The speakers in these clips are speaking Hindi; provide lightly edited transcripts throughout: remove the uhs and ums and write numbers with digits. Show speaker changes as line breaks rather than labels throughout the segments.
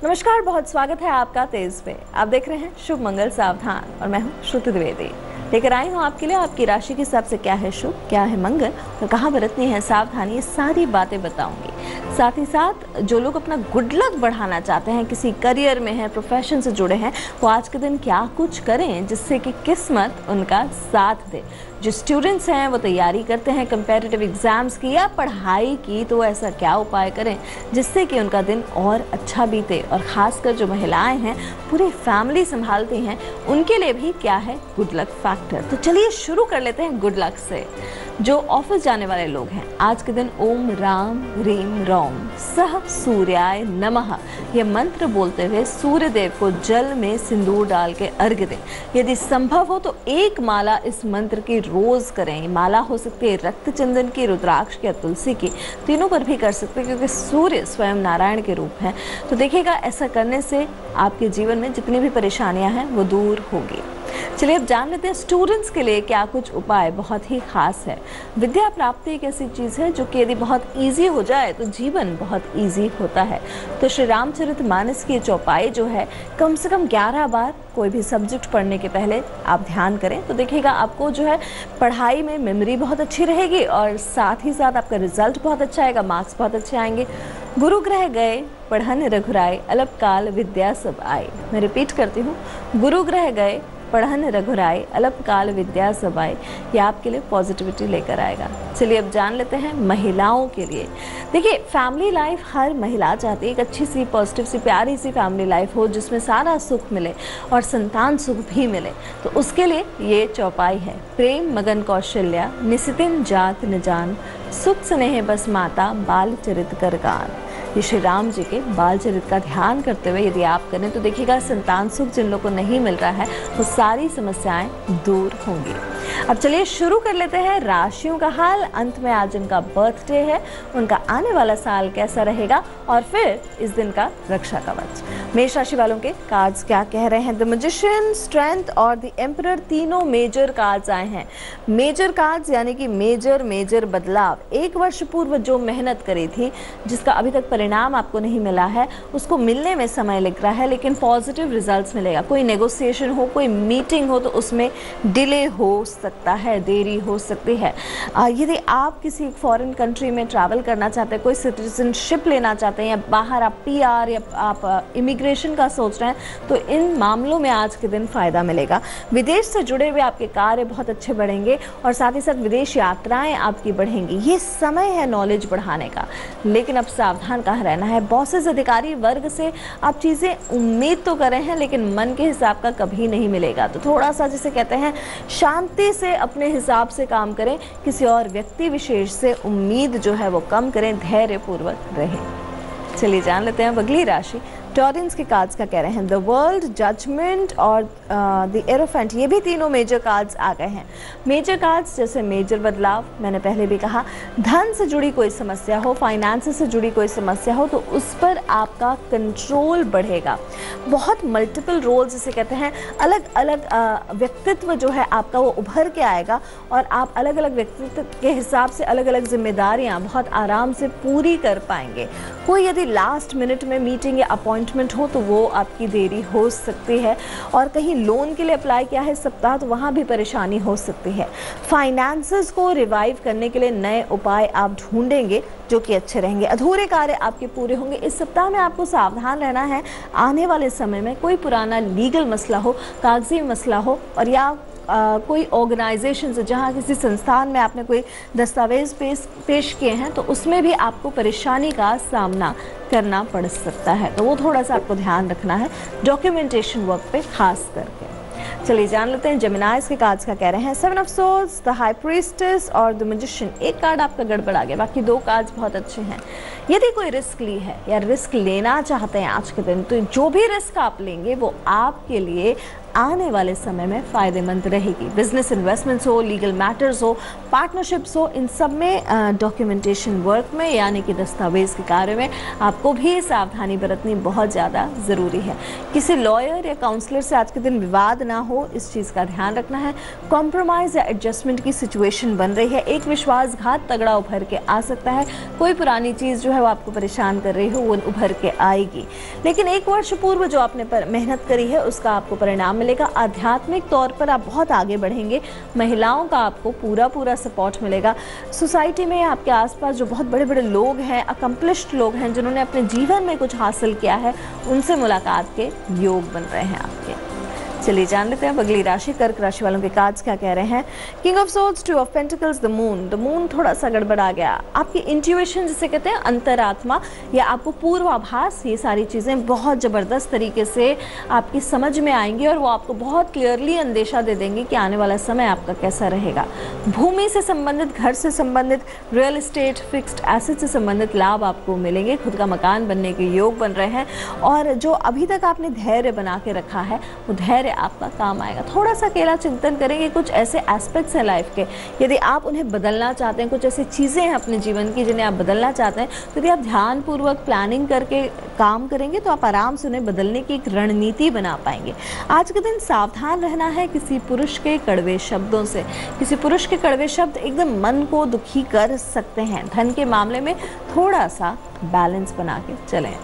नमस्कार, बहुत स्वागत है आपका तेज पे। आप देख रहे हैं शुभ मंगल सावधान और मैं हूं श्रुति द्विवेदी। लेकर आई हूं आपके लिए आपकी राशि के हिसाब से क्या है शुभ, क्या है मंगल और कहाँ बरतनी है सावधानी, ये सारी बातें बताऊंगी। साथ ही साथ जो लोग अपना गुड लक बढ़ाना चाहते हैं, किसी करियर में हैं, प्रोफेशन से जुड़े हैं, वो आज के दिन क्या कुछ करें जिससे कि किस्मत उनका साथ दे। जो स्टूडेंट्स हैं वो तैयारी करते हैं कंपैरेटिव एग्जाम्स की या पढ़ाई की, तो ऐसा क्या उपाय करें जिससे कि उनका दिन और अच्छा बीते। और ख़ासकर जो महिलाएं हैं, पूरी फैमिली संभालती हैं, उनके लिए भी क्या है गुड लक फैक्टर। तो चलिए शुरू कर लेते हैं गुड लक से। जो ऑफिस जाने वाले लोग हैं, आज के दिन ओम राम रीम रोम सह सूर्याय नमः ये मंत्र बोलते हुए सूर्य देव को जल में सिंदूर डाल के अर्घ्य दें। यदि संभव हो तो एक माला इस मंत्र की रोज करें। माला हो सकती है रक्त चंदन की, रुद्राक्ष की या तुलसी की, तीनों पर भी कर सकते हैं क्योंकि सूर्य स्वयं नारायण के रूप हैं। तो देखिएगा, ऐसा करने से आपके जीवन में जितनी भी परेशानियां हैं वो दूर होगी। चलिए अब जान लेते हैं स्टूडेंट्स के लिए क्या कुछ उपाय बहुत ही खास है। विद्या प्राप्ति एक ऐसी चीज़ है जो कि यदि बहुत इजी हो जाए तो जीवन बहुत इजी होता है। तो श्री रामचरितमानस की चौपाई जो है, कम से कम 11 बार कोई भी सब्जेक्ट पढ़ने के पहले आप ध्यान करें, तो देखिएगा आपको जो है पढ़ाई में मेमोरी बहुत अच्छी रहेगी और साथ ही साथ आपका रिजल्ट बहुत अच्छा आएगा, मार्क्स बहुत अच्छे आएंगे। गुरु ग्रह गए पढ़न रघुराई, अलप काल विद्या सब आई। मैं रिपीट करती हूँ, गुरु ग्रह गए पढ़न रघुराई, अलप काल विद्या सब आई। ये आपके लिए पॉजिटिविटी लेकर आएगा। चलिए अब जान लेते हैं महिलाओं के लिए। देखिए, फैमिली लाइफ हर महिला चाहती है, एक अच्छी सी पॉजिटिव सी प्यारी सी फैमिली लाइफ हो जिसमें सारा सुख मिले और संतान सुख भी मिले। तो उसके लिए ये चौपाई है। प्रेम मगन कौशल्या निशितिन जात न जान, सुख स्नेह बस माता बाल चरित कर गान। ये श्री राम जी के बाल चरित का ध्यान करते हुए यदि आप करें तो देखिएगा संतान सुख जिन लोगों को नहीं मिल रहा है वो सारी समस्याएं दूर होंगी। अब चलिए शुरू कर लेते हैं राशियों का हाल। अंत में आज जिनका बर्थडे है उनका आने वाला साल कैसा रहेगा और फिर इस दिन का रक्षा कवच। मेष राशि वालों के कार्ड्स क्या कह रहे हैं। द मैजिशियन, स्ट्रेंथ और द एम्परर, तीनों मेजर कार्ड्स आए हैं। मेजर कार्ड्स यानी कि मेजर बदलाव। एक वर्ष पूर्व जो मेहनत करी थी, जिसका अभी तक परिणाम आपको नहीं मिला है, उसको मिलने में समय लग रहा है, लेकिन पॉजिटिव रिजल्ट्स मिलेगा। कोई नेगोशिएशन हो, कोई मीटिंग हो तो उसमें डिले हो सकता है, देरी हो सकती है। यदि आप किसी फॉरेन कंट्री में ट्रैवल करना चाहते हैं, कोई सिटीजनशिप लेना चाहते हैं या बाहर आप PR या आप इमिग्रेशन का सोच रहे हैं, तो इन मामलों में आज के दिन फायदा मिलेगा। विदेश से जुड़े हुए आपके कार्य बहुत अच्छे बढ़ेंगे और साथ ही साथ विदेश यात्राएं आपकी बढ़ेंगी। ये समय है नॉलेज बढ़ाने का, लेकिन अब सावधान कहाँ रहना है। बॉसेस, अधिकारी वर्ग से आप चीज़ें उम्मीद तो कर रहे हैं लेकिन मन के हिसाब का कभी नहीं मिलेगा। तो थोड़ा सा जिसे कहते हैं शांति से अपने हिसाब से काम करें। किसी और व्यक्ति विशेष से उम्मीद जो है वो कम करें, धैर्यपूर्वक रहें। चलिए जान लेते हैं अगली राशि टॉरेंस के कार्ड्स का कह रहे हैं। द वर्ल्ड, जजमेंट और द एरोफेंट, ये भी तीनों मेजर कार्ड्स आ गए हैं। मेजर कार्ड्स जैसे मेजर बदलाव, मैंने पहले भी कहा, धन से जुड़ी कोई समस्या हो, फाइनेंस से जुड़ी कोई समस्या हो तो उस पर आपका कंट्रोल बढ़ेगा। बहुत मल्टीपल रोल्स जिसे कहते हैं, अलग अलग व्यक्तित्व जो है आपका वो उभर के आएगा और आप अलग अलग व्यक्तित्व के हिसाब से अलग अलग जिम्मेदारियां बहुत आराम से पूरी कर पाएंगे। कोई यदि लास्ट मिनट में मीटिंग या अपॉइंटमेंट हो तो वो आपकी देरी हो सकती है, और कहीं लोन के लिए अप्लाई किया है सप्ताह तो वहाँ भी परेशानी हो सकती है। फाइनेंसेस को रिवाइव करने के लिए नए उपाय आप ढूंढेंगे जो कि अच्छे रहेंगे। अधूरे कार्य आपके पूरे होंगे। इस सप्ताह में आपको सावधान रहना है। आने वाले समय में कोई पुराना लीगल मसला हो, कागजी मसला हो और या कोई ऑर्गेनाइजेशन से, जहाँ किसी संस्थान में आपने कोई दस्तावेज पेश किए हैं तो उसमें भी आपको परेशानी का सामना करना पड़ सकता है। तो वो थोड़ा सा आपको ध्यान रखना है डॉक्यूमेंटेशन वर्क पे खास करके। चलिए जान लेते हैं जेमिनाइज के कार्ड्स का कह रहे हैं। 7 of swords, the high priestess और द मैजिशियन। एक कार्ड आपका गड़बड़ आ गया, बाकी 2 कार्ड्स बहुत अच्छे हैं। यदि कोई रिस्क ली है या रिस्क लेना चाहते हैं आज के दिन, तो जो भी रिस्क आप लेंगे वो आपके लिए आने वाले समय में फ़ायदेमंद रहेगी। बिजनेस इन्वेस्टमेंट्स हो, लीगल मैटर्स हो, पार्टनरशिप्स हो, इन सब में डॉक्यूमेंटेशन वर्क में यानी कि दस्तावेज़ के कार्य में आपको भी सावधानी बरतनी बहुत ज़्यादा ज़रूरी है। किसी लॉयर या काउंसलर से आज के दिन विवाद ना हो, इस चीज़ का ध्यान रखना है। कॉम्प्रोमाइज़ या एडजस्टमेंट की सिचुएशन बन रही है, एक विश्वासघात तगड़ा उभर के आ सकता है। कोई पुरानी चीज़ जो है वो आपको परेशान कर रही हो वो उभर के आएगी, लेकिन एक वर्ष पूर्व जो आपने मेहनत करी है उसका आपको परिणाम मिलेगा। आध्यात्मिक तौर पर आप बहुत आगे बढ़ेंगे। महिलाओं का आपको पूरा सपोर्ट मिलेगा। सोसाइटी में आपके आसपास जो बहुत बड़े बड़े लोग हैं, अकम्पलिश्ड लोग हैं, जिन्होंने अपने जीवन में कुछ हासिल किया है, उनसे मुलाकात के योग बन रहे हैं आपके। चलिए जान लेते हैं अगली राशि कर्क राशि वालों के कार्ड्स क्या कह रहे हैं। King of swords, two of pentacles, the moon थोड़ा सा गड़बड़ा गया। आपकी इंट्यूशन जिसे कहते हैं, अंतरात्मा या आपको पूर्वाभास, ये सारी चीज़ें बहुत ज़बरदस्त तरीके से आपकी समझ में आएंगी और वो आपको बहुत क्लियरली अंदेशा दे देंगे कि आने वाला समय आपका कैसा रहेगा। भूमि से संबंधित, घर से संबंधित, रियल इस्टेट, फिक्स्ड एसेट से संबंधित लाभ आपको मिलेंगे। खुद का मकान बनने के योग बन रहे हैं और जो अभी तक आपने धैर्य बना के रखा है वो धैर्य आपका काम आएगा। थोड़ा सा अकेला चिंतन करेंगे। कुछ ऐसे एस्पेक्ट्स हैं लाइफ के, यदि आप उन्हें बदलना चाहते हैं, कुछ ऐसी चीज़ें हैं अपने जीवन की जिन्हें आप बदलना चाहते हैं, तो यदि आप ध्यानपूर्वक प्लानिंग करके काम करेंगे तो आप आराम से उन्हें बदलने की एक रणनीति बना पाएंगे। आज के दिन सावधान रहना है किसी पुरुष के कड़वे शब्दों से। किसी पुरुष के कड़वे शब्द एकदम मन को दुखी कर सकते हैं। धन के मामले में थोड़ा सा बैलेंस बना के चलें।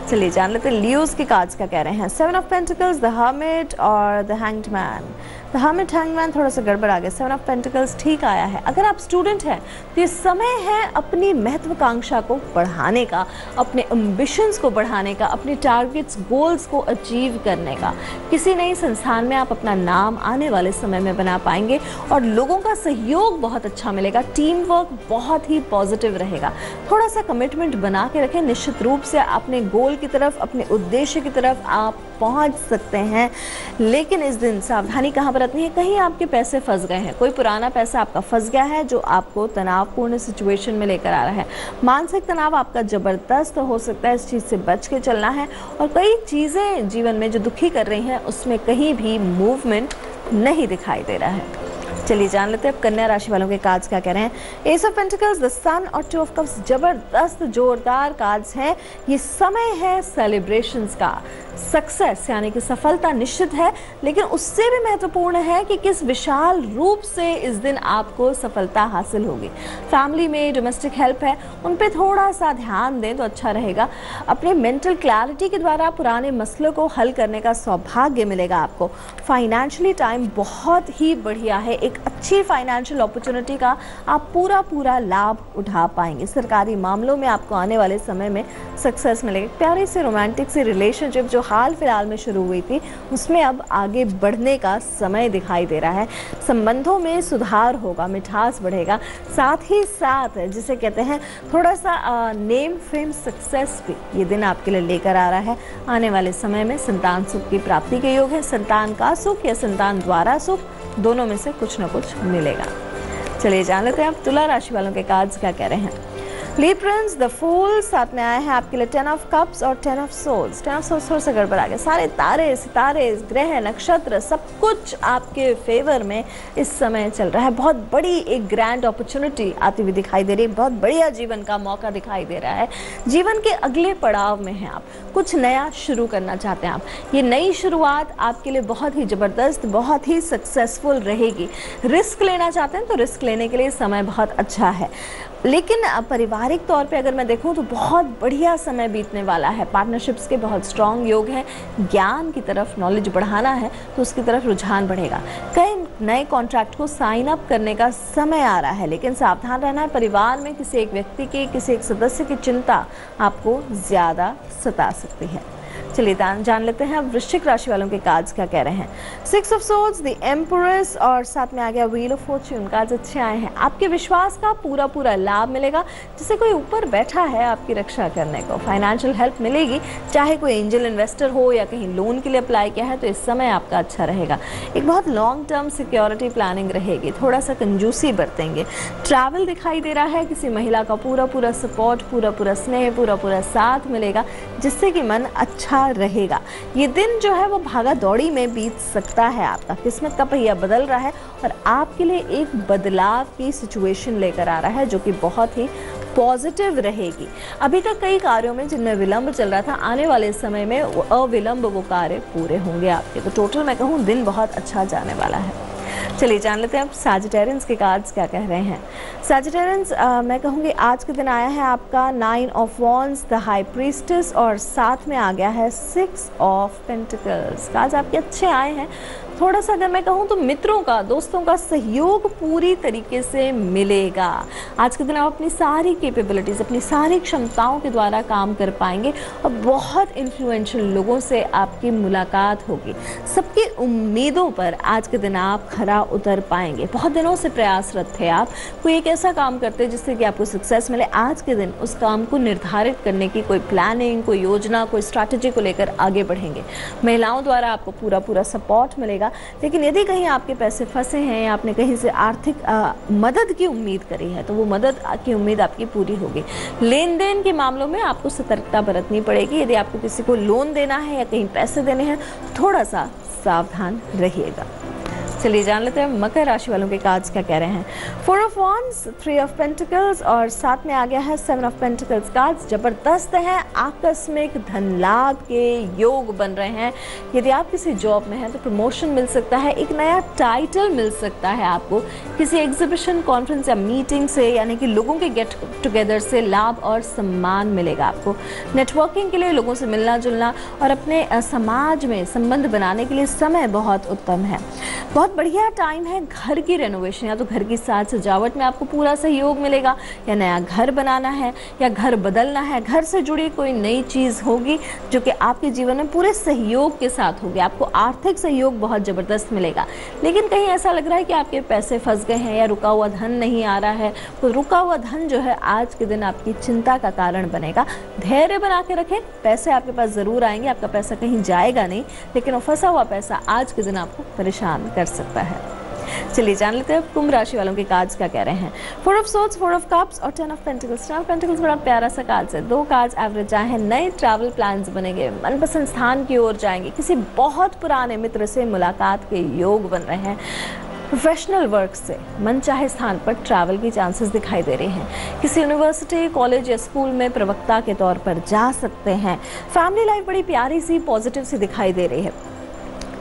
चलिए जान लेते हैं लियोज के कार्ड्स क्या कह रहे हैं। 7 ऑफ पेंटिकल्स, द हर्मिट और the hanged man. The hermit, hanged man थोड़ा सा गड़बड़ आ गया। 7 ऑफ पेंटिकल्स ठीक आया है। अगर आप स्टूडेंट हैं तो ये समय है अपनी महत्वाकांक्षा को बढ़ाने का, अपने एम्बिशंस को बढ़ाने का, अपने टारगेट्स, गोल्स को अचीव करने का। किसी नई संस्थान में आप अपना नाम आने वाले समय में बना पाएंगे और लोगों का सहयोग बहुत अच्छा मिलेगा। टीम वर्क बहुत ही पॉजिटिव रहेगा। थोड़ा सा कमिटमेंट बना के रखें। निश्चित रूप से अपने गोल की तरफ, अपने उद्देश्य की तरफ आप पहुंच सकते हैं, लेकिन इस दिन सावधानी कहाँ बरतनी है। कहीं आपके पैसे फंस गए हैं, कोई पुराना पैसा आपका फंस गया है जो आपको तनावपूर्ण सिचुएशन में लेकर आ रहा है। मानसिक तनाव आपका जबरदस्त हो सकता है, इस चीज़ से बच के चलना है। और कई चीज़ें जीवन में जो दुखी कर रही हैं उसमें कहीं भी मूवमेंट नहीं दिखाई दे रहा है। चलिए जान लेते हैं अब कन्या राशि वालों के कार्ड्स क्या कह रहे हैं। एस ऑफ पेंटिकल्स, द सन और 2 ऑफ कप्स, जबरदस्त जोरदार कार्ड्स हैं। ये समय है सेलिब्रेशंस का। सक्सेस यानी कि सफलता निश्चित है, लेकिन उससे भी महत्वपूर्ण है कि किस विशाल रूप से इस दिन आपको सफलता हासिल होगी। फैमिली में डोमेस्टिक हेल्प है, उन पे थोड़ा सा ध्यान दें तो अच्छा रहेगा। अपने मेंटल क्लैरिटी के द्वारा पुराने मसलों को हल करने का सौभाग्य मिलेगा आपको। फाइनेंशियली टाइम बहुत ही बढ़िया है। एक अच्छी फाइनेंशियल अपॉर्चुनिटी का आप पूरा लाभ उठा पाएंगे। सरकारी मामलों में आपको आने वाले समय में सक्सेस मिलेगी। प्यारे से रोमांटिक से रिलेशनशिप जो हाल फिलहाल में शुरू हुई थी उसमें अब आगे बढ़ने का समय दिखाई दे रहा है। संबंधों में सुधार होगा, मिठास बढ़ेगा। साथ ही साथ जिसे कहते हैं थोड़ा सा नेम फेम सक्सेस भी ये दिन आपके लिए लेकर आ रहा है। आने वाले समय में संतान सुख की प्राप्ति के योग है। संतान का सुख या संतान द्वारा सुख, दोनों में से कुछ न कुछ मिलेगा। चलिए जान लेते हैं अब तुला राशि वालों के कार्ड्स क्या कह रहे हैं। लीब्रंस, द फूल साथ में आया है आपके लिए 10 ऑफ कप्स और 10 ऑफ सोल्स। 10 ऑफ सोल्स थोड़ा सा गड़बड़ आ गया। सारे तारे, सितारे, ग्रह, नक्षत्र सब कुछ आपके फेवर में इस समय चल रहा है। बहुत बड़ी एक ग्रैंड अपॉर्चुनिटी आती हुई दिखाई दे रही है। बहुत बढ़िया जीवन का मौका दिखाई दे रहा है। जीवन के अगले पड़ाव में हैं आप, कुछ नया शुरू करना चाहते हैं आप। ये नई शुरुआत आपके लिए बहुत ही ज़बरदस्त, बहुत ही सक्सेसफुल रहेगी। रिस्क लेना चाहते हैं तो रिस्क लेने के लिए समय बहुत अच्छा है, लेकिन पारिवारिक तौर पे अगर मैं देखूं तो बहुत बढ़िया समय बीतने वाला है। पार्टनरशिप्स के बहुत स्ट्रॉन्ग योग हैं। ज्ञान की तरफ, नॉलेज बढ़ाना है तो उसकी तरफ रुझान बढ़ेगा। कई नए कॉन्ट्रैक्ट को साइन अप करने का समय आ रहा है, लेकिन सावधान रहना है। परिवार में किसी एक व्यक्ति की, किसी एक सदस्य की चिंता आपको ज़्यादा सता सकती है। चलिए जान लेते हैं अब वृश्चिक राशि वालों के कार्ड्स क्या कह रहे हैं। 6 ऑफ सोर्ड्स, द एम्प्रेस और साथ में आ गया व्हील ऑफ फॉर्च्यून। कार्ड्स अच्छे आए हैं। आपके विश्वास का पूरा लाभ मिलेगा। जैसे कोई ऊपर बैठा है आपकी रक्षा करने को। फाइनेंशियल हेल्प मिलेगी, चाहे कोई एंजल इन्वेस्टर हो या कहीं लोन के लिए अप्लाई किया है तो इस समय आपका अच्छा रहेगा। एक बहुत लॉन्ग टर्म सिक्योरिटी प्लानिंग रहेगी। थोड़ा सा कंजूसी बरतेंगे। ट्रैवल दिखाई दे रहा है। किसी महिला का पूरा सपोर्ट, पूरा स्नेह, पूरा साथ मिलेगा, जिससे कि मन अच्छा अच्छा रहेगा। ये दिन जो है वो भागा दौड़ी में बीत सकता है, आपका किस्मत का पहिया बदल रहा है और आपके लिए एक बदलाव की सिचुएशन लेकर आ रहा है जो कि बहुत ही पॉजिटिव रहेगी। अभी तक कई कार्यों में जिनमें विलंब चल रहा था, आने वाले समय में अविलंब वो कार्य पूरे होंगे आपके। तो टोटल मैं कहूँ दिन बहुत अच्छा जाने वाला है। चलिए जान लेते हैं अब सैजिटेरियंस के कार्ड्स क्या कह रहे हैं। सैजिटेरियंस मैं कहूँगी आज के दिन आया है आपका 9 of wands, the high priestess और साथ में आ गया है 6 ऑफ पेंटिकल्स। कार्ड्स आपके अच्छे आए हैं। थोड़ा सा अगर मैं कहूँ तो मित्रों का, दोस्तों का सहयोग पूरी तरीके से मिलेगा। आज के दिन आप अपनी सारी कैपेबिलिटीज़, अपनी सारी क्षमताओं के द्वारा काम कर पाएंगे और बहुत इन्फ्लुएंशियल लोगों से आपकी मुलाकात होगी। सबकी उम्मीदों पर आज के दिन आप खरा उतर पाएंगे। बहुत दिनों से प्रयासरत थे आप, कोई एक ऐसा काम करते जिससे कि आपको सक्सेस मिले। आज के दिन उस काम को निर्धारित करने की कोई प्लानिंग, कोई योजना, कोई स्ट्रैटेजी को लेकर आगे बढ़ेंगे। महिलाओं द्वारा आपको पूरा सपोर्ट मिलेगा। लेकिन यदि कहीं आपके पैसे फंसे हैं या आपने कहीं से आर्थिक मदद की उम्मीद करी है तो वो मदद की उम्मीद आपकी पूरी होगी। लेन देन के मामलों में आपको सतर्कता बरतनी पड़ेगी। यदि आपको किसी को लोन देना है या कहीं पैसे देने हैं, थोड़ा सा सावधान रहिएगा। चलिए जान लेते हैं मकर राशि वालों के कार्ड्स क्या कह रहे हैं। 4 ऑफ वॉन्ड्स, 3 ऑफ पेंटिकल्स और साथ में आ गया है 7 ऑफ पेंटिकल्स। कार्ड्स जबरदस्त हैं, आकस्मिक धन लाभ के योग बन रहे हैं। यदि आप किसी जॉब में हैं तो प्रमोशन मिल सकता है, एक नया टाइटल मिल सकता है आपको। किसी एग्जीबिशन, कॉन्फ्रेंस या मीटिंग से, यानी कि लोगों के गेट टुगेदर से लाभ और सम्मान मिलेगा आपको। नेटवर्किंग के लिए, लोगों से मिलना जुलना और अपने समाज में संबंध बनाने के लिए समय बहुत उत्तम है। बहुत बढ़िया टाइम है घर की रेनोवेशन या तो घर की साज सजावट में आपको पूरा सहयोग मिलेगा, या नया घर बनाना है या घर बदलना है, घर से जुड़ी कोई नई चीज़ होगी जो कि आपके जीवन में पूरे सहयोग के साथ होगी। आपको आर्थिक सहयोग बहुत ज़बरदस्त मिलेगा। लेकिन कहीं ऐसा लग रहा है कि आपके पैसे फंस गए हैं या रुका हुआ धन नहीं आ रहा है, तो रुका हुआ धन जो है आज के दिन आपकी चिंता का कारण बनेगा। धैर्य बना के रखें, पैसे आपके पास ज़रूर आएंगे, आपका पैसा कहीं जाएगा नहीं, लेकिन वो फंसा हुआ पैसा आज के दिन आपको परेशान कर सकता है। चलिए जान लेते हैं कुंभ राशि वालों के कार्ड्स क्या कह रहे हैं। 4 ऑफ सोर्ड्स, 4 ऑफ कप्स और 10 ऑफ पेंटिकल्स। 10 ऑफ पेंटिकल्स बड़ा प्यारा सा कार्ड्स है। 2 कार्ड्स एवरेज आए हैं। नए ट्रैवल प्लान्स बनेंगे, मनपसंद स्थान की ओर जाएंगे, किसी बहुत पुराने मित्र से मुलाकात के योग बन रहे हैं। प्रोफेशनल वर्क से मनचाहे स्थान पर ट्रैवल की चांसेस दिखाई दे रहे हैं। किसी यूनिवर्सिटी, कॉलेज या स्कूल में प्रवक्ता के तौर पर जा सकते हैं। फैमिली लाइफ बड़ी प्यारी सी, पॉजिटिव सी दिखाई दे रही है।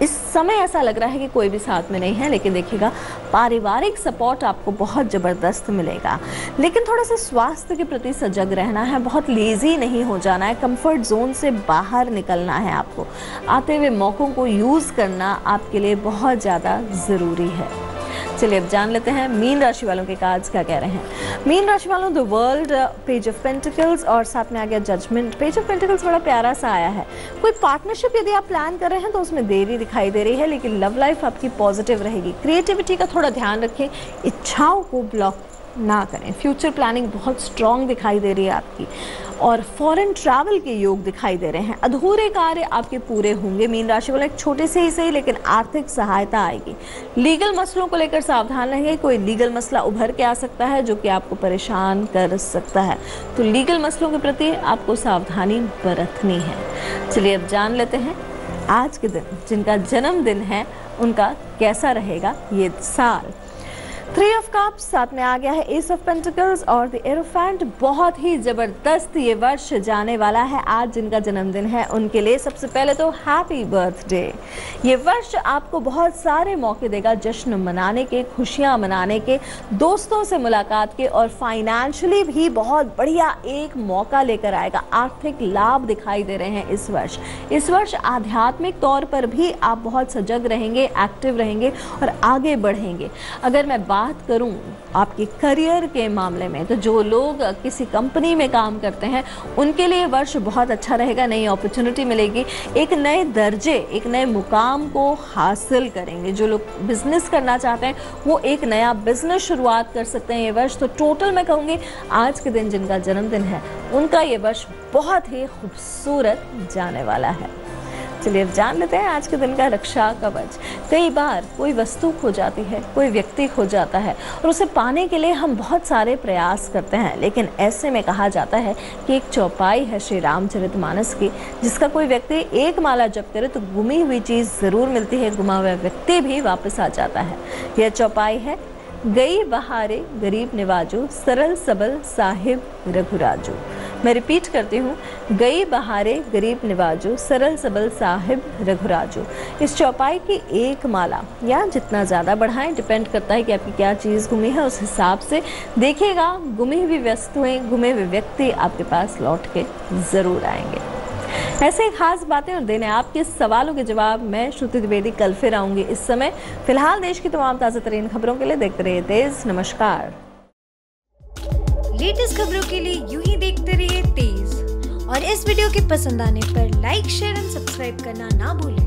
इस समय ऐसा लग रहा है कि कोई भी साथ में नहीं है, लेकिन देखिएगा पारिवारिक सपोर्ट आपको बहुत ज़बरदस्त मिलेगा। लेकिन थोड़ा सा स्वास्थ्य के प्रति सजग रहना है, बहुत लेज़ी नहीं हो जाना है, कंफर्ट जोन से बाहर निकलना है आपको। आते हुए मौक़ों को यूज़ करना आपके लिए बहुत ज़्यादा ज़रूरी है। चलिए अब जान लेते हैं मीन राशि वालों के कार्ड्स क्या कह रहे हैं। मीन राशि वालों the world, page of pentacles और साथ में आ गया जजमेंट। पेज ऑफ पेंटिकल्स बड़ा प्यारा सा आया है। कोई पार्टनरशिप यदि आप प्लान कर रहे हैं तो उसमें देरी दिखाई दे रही है, लेकिन लव लाइफ आपकी पॉजिटिव रहेगी। क्रिएटिविटी का थोड़ा ध्यान रखें, इच्छाओं को ब्लॉक ना करें। फ्यूचर प्लानिंग बहुत स्ट्रॉन्ग दिखाई दे रही है आपकी और फॉरेन ट्रैवल के योग दिखाई दे रहे हैं। अधूरे कार्य आपके पूरे होंगे। मीन राशि वाले एक छोटे से ही सही, लेकिन आर्थिक सहायता आएगी। लीगल मसलों को लेकर सावधान रहेंगे। कोई लीगल मसला उभर के आ सकता है जो कि आपको परेशान कर सकता है, तो लीगल मसलों के प्रति आपको सावधानी बरतनी है। चलिए अब जान लेते हैं आज के दिन जिनका जन्मदिन है उनका कैसा रहेगा ये साल। 3 ऑफ कप्स, साथ में आ गया है एस ऑफ पेंटिकल्स और द एरोफेंट। बहुत ही ज़बरदस्त ये वर्ष जाने वाला है। आज जिनका जन्मदिन है उनके लिए सबसे पहले तो हैप्पी बर्थडे। ये वर्ष आपको बहुत सारे मौके देगा जश्न मनाने के, खुशियाँ मनाने के, दोस्तों से मुलाकात के और फाइनेंशियली भी बहुत बढ़िया एक मौका लेकर आएगा। आर्थिक लाभ दिखाई दे रहे हैं इस वर्ष। इस वर्ष आध्यात्मिक तौर पर भी आप बहुत सजग रहेंगे, एक्टिव रहेंगे और आगे बढ़ेंगे। अगर मैं बात करूं आपके करियर के मामले में, तो जो लोग किसी कंपनी में काम करते हैं उनके लिए वर्ष बहुत अच्छा रहेगा। नई अपॉर्चुनिटी मिलेगी, एक नए दर्जे, एक नए मुकाम को हासिल करेंगे। जो लोग बिजनेस करना चाहते हैं वो एक नया बिजनेस शुरुआत कर सकते हैं ये वर्ष। तो टोटल मैं कहूँगी आज के दिन जिनका जन्मदिन है उनका ये वर्ष बहुत ही खूबसूरत जाने वाला है। चलिए अब जान लेते हैं आज के दिन का रक्षा कवच। कई बार कोई वस्तु खो जाती है, कोई व्यक्ति खो जाता है और उसे पाने के लिए हम बहुत सारे प्रयास करते हैं, लेकिन ऐसे में कहा जाता है कि एक चौपाई है श्री रामचरितमानस की, जिसका कोई व्यक्ति एक माला जप करे तो गुमी हुई चीज़ ज़रूर मिलती है, गुमा हुआ व्यक्ति भी वापस आ जाता है। यह चौपाई है गई बहारे गरीब निवाजो, सरल सबल साहिब रघुराजो। मैं रिपीट करती हूँ, गई बहारे गरीब निवाजो, सरल सबल साहिब रघुराजो। इस चौपाई की एक माला या जितना ज़्यादा बढ़ाएं, डिपेंड करता है कि आपकी क्या चीज़ गुमी है, उस हिसाब से देखिएगा गुमी हुई वस्तुएं, गुमे हुए व्यक्ति आपके पास लौट के ज़रूर आएंगे। ऐसे ही खास बातें और देने आपके सवालों के जवाब मैं श्रुति द्विवेदी कल फिर आऊंगी। इस समय फिलहाल देश की तमाम ताज़ा तरीन खबरों के लिए देखते रहिए तेज। नमस्कार।
लेटेस्ट खबरों के लिए यूं ही देखते रहिए तेज और इस वीडियो के पसंद आने पर लाइक, शेयर एंड सब्सक्राइब करना ना भूलें।